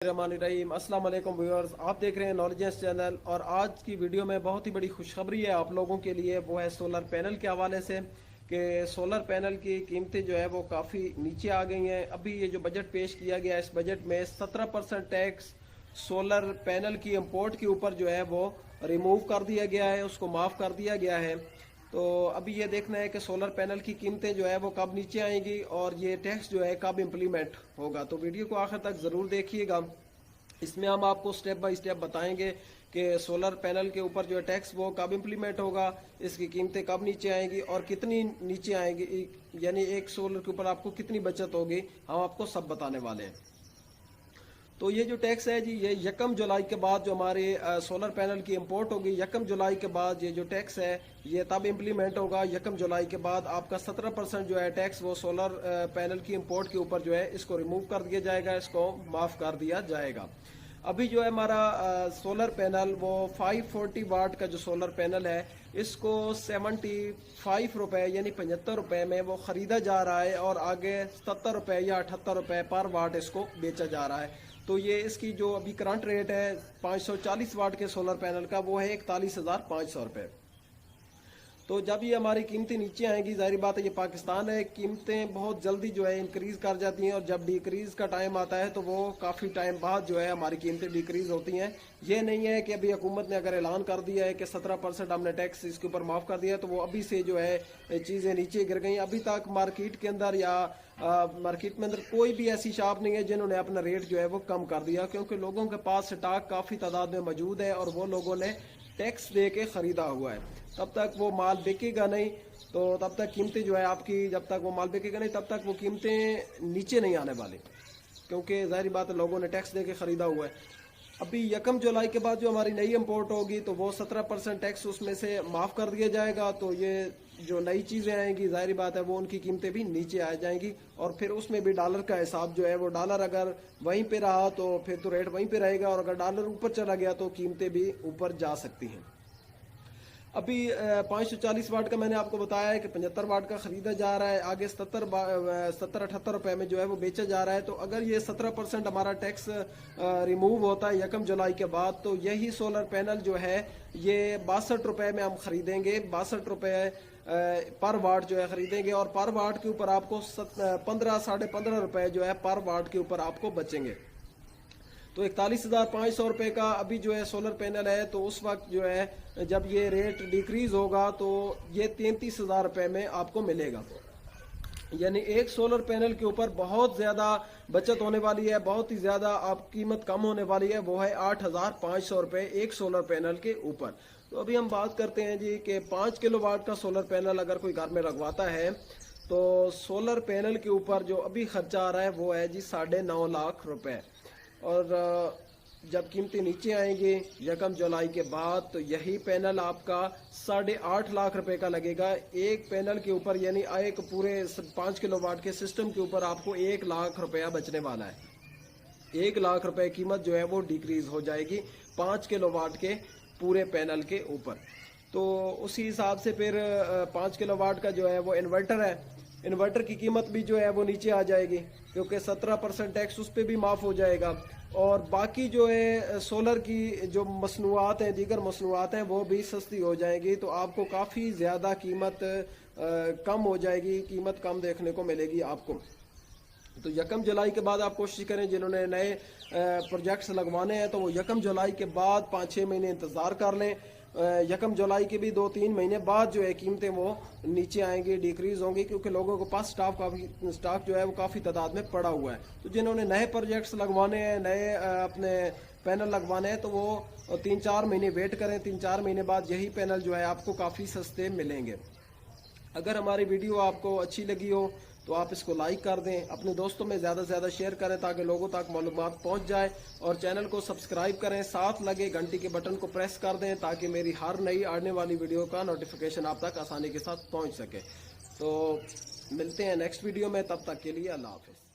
रहीम अस्सलाम वालेकुम व्यूअर्स, आप देख रहे हैं नॉलेजेंस चैनल। और आज की वीडियो में बहुत ही बड़ी खुशखबरी है आप लोगों के लिए। वो है सोलर पैनल के हवाले से कि सोलर पैनल की कीमतें जो है वो काफ़ी नीचे आ गई हैं। अभी ये जो बजट पेश किया गया है, इस बजट में 17% टैक्स सोलर पैनल की इम्पोर्ट के ऊपर जो है वो रिमूव कर दिया गया है, उसको माफ़ कर दिया गया है। तो अभी ये देखना है कि सोलर पैनल की कीमतें जो है वो कब नीचे आएंगी और ये टैक्स जो है कब इम्प्लीमेंट होगा। तो वीडियो को आखिर तक ज़रूर देखिएगा। इसमें हम आपको स्टेप बाय स्टेप बताएंगे कि सोलर पैनल के ऊपर जो है टैक्स वो कब इम्प्लीमेंट होगा, इसकी कीमतें कब नीचे आएंगी और कितनी नीचे आएंगी, यानी एक सोलर के ऊपर आपको कितनी बचत होगी, हम आपको सब बताने वाले हैं। तो ये जो टैक्स है जी, ये 1 जुलाई के बाद जो हमारे सोलर पैनल की इंपोर्ट होगी, 1 जुलाई के बाद ये जो टैक्स है ये तब इम्प्लीमेंट होगा। 1 जुलाई के बाद आपका 17% जो है टैक्स वो सोलर पैनल की इंपोर्ट के ऊपर जो है इसको रिमूव कर दिया जाएगा, इसको माफ़ कर दिया जाएगा। अभी जो है हमारा सोलर पैनल वो 540 वाट का जो सोलर पैनल है, इसको 75 रुपये यानी 75 रुपये में वो ख़रीदा जा रहा है और आगे 77 रुपये या 78 रुपये पर वाट इसको बेचा जा रहा है। तो ये इसकी जो अभी करंट रेट है 540 वाट के सोलर पैनल का, वो है 41,500 रुपये। तो जब ये हमारी कीमतें नीचे आएंगी, जाहिर बात है ये पाकिस्तान है, कीमतें बहुत जल्दी जो है इंक्रीज़ कर जाती हैं और जब डिक्रीज़ का टाइम आता है तो वो काफ़ी टाइम बाद जो है हमारी कीमतें डिक्रीज़ होती हैं। ये नहीं है कि अभी हुकूमत ने अगर ऐलान कर दिया है कि 17% हमने टैक्स इसके ऊपर माफ़ कर दिया है तो वो अभी से जो है चीज़ें नीचे गिर गई। अभी तक मार्केट के अंदर या मार्केट में अंदर कोई भी ऐसी शॉप नहीं है जिन्होंने अपना रेट जो है वो कम कर दिया, क्योंकि लोगों के पास स्टॉक काफ़ी तादाद में मौजूद है और वो लोगों ने टैक्स दे के ख़रीदा हुआ है। तब तक वो माल बिकेगा नहीं, तो तब तक कीमतें जो है आपकी, जब तक वो माल बिकेगा नहीं तब तक वो कीमतें नीचे नहीं आने वाली, क्योंकि जाहिर बात है लोगों ने टैक्स दे के ख़रीदा हुआ है। अभी 1 जुलाई के बाद जो हमारी नई इंपोर्ट होगी तो वो 17% टैक्स उसमें से माफ़ कर दिया जाएगा। तो ये जो नई चीज़ें आएंगी, जाहिर बात है वो उनकी कीमतें भी नीचे आ जाएंगी और फिर उसमें भी डॉलर का हिसाब जो है वो, डॉलर अगर वहीं पे रहा तो फिर तो रेट वहीं पे रहेगा और अगर डॉलर ऊपर चला गया तो कीमतें भी ऊपर जा सकती हैं। अभी 540 वाट का मैंने आपको बताया है कि 75 वाट का ख़रीदा जा रहा है, आगे 70-78 रुपये में जो है वो बेचा जा रहा है। तो अगर ये 17% हमारा टैक्स रिमूव होता है 1 जुलाई के बाद, तो यही सोलर पैनल जो है ये 62 रुपये में हम ख़रीदेंगे, 62 रुपये पर वाट जो है ख़रीदेंगे और पर वाट के ऊपर आपको 15-15.5 रुपये जो है पर वाट के ऊपर आपको बचेंगे। तो 41,500 रुपये का अभी जो है सोलर पैनल है, तो उस वक्त जो है जब ये रेट डिक्रीज होगा तो ये 33,000 रुपये में आपको मिलेगा। यानी एक सोलर पैनल के ऊपर बहुत ज़्यादा बचत होने वाली है, बहुत ही ज़्यादा आप कीमत कम होने वाली है, वो है 8,500 रुपये एक सोलर पैनल के ऊपर। तो अभी हम बात करते हैं जी कि 5 किलोवाट का सोलर पैनल अगर कोई घर में लगवाता है तो सोलर पैनल के ऊपर जो अभी खर्चा आ रहा है वो है जी 9.5 लाख रुपये। और जब कीमतें नीचे आएंगी 1 जुलाई के बाद तो यही पैनल आपका 8.5 लाख रुपए का लगेगा एक पैनल के ऊपर, यानी एक पूरे 5 किलोवाट के सिस्टम के ऊपर आपको 1 लाख रुपया बचने वाला है। 1 लाख रुपए कीमत जो है वो डिक्रीज हो जाएगी 5 किलोवाट के पूरे पैनल के ऊपर। तो उसी हिसाब से फिर 5 किलोवाट का जो है वो इन्वर्टर है, इन्वर्टर की कीमत भी जो है वो नीचे आ जाएगी, क्योंकि 17% टैक्स उस पर भी माफ़ हो जाएगा। और बाकी जो है सोलर की जो मसनूआत हैं, दीगर मसनूआत हैं, वो भी सस्ती हो जाएगी। तो आपको काफ़ी ज़्यादा कीमत कम हो जाएगी, कीमत कम देखने को मिलेगी आपको। तो 1 जुलाई के बाद आप कोशिश करें, जिन्होंने नए प्रोजेक्ट्स लगवाने हैं तो वो 1 जुलाई के बाद 5-6 महीने इंतज़ार कर लें। 1 जुलाई के भी 2-3 महीने बाद जो है कीमतें वो नीचे आएंगी, डिक्रीज होंगी, क्योंकि लोगों के पास स्टॉक जो है वो काफ़ी तादाद में पड़ा हुआ है। तो जिन्होंने नए प्रोजेक्ट्स लगवाने हैं, नए अपने पैनल लगवाने हैं, तो वो 3-4 महीने वेट करें। 3-4 महीने बाद यही पैनल जो है आपको काफ़ी सस्ते मिलेंगे। अगर हमारी वीडियो आपको अच्छी लगी हो तो आप इसको लाइक कर दें, अपने दोस्तों में ज़्यादा से ज़्यादा शेयर करें ताकि लोगों तक मालूमात पहुंच जाए, और चैनल को सब्सक्राइब करें, साथ लगे घंटी के बटन को प्रेस कर दें ताकि मेरी हर नई आने वाली वीडियो का नोटिफिकेशन आप तक आसानी के साथ पहुंच सके। तो मिलते हैं नेक्स्ट वीडियो में, तब तक के लिए अल्लाह हाफ़िज़।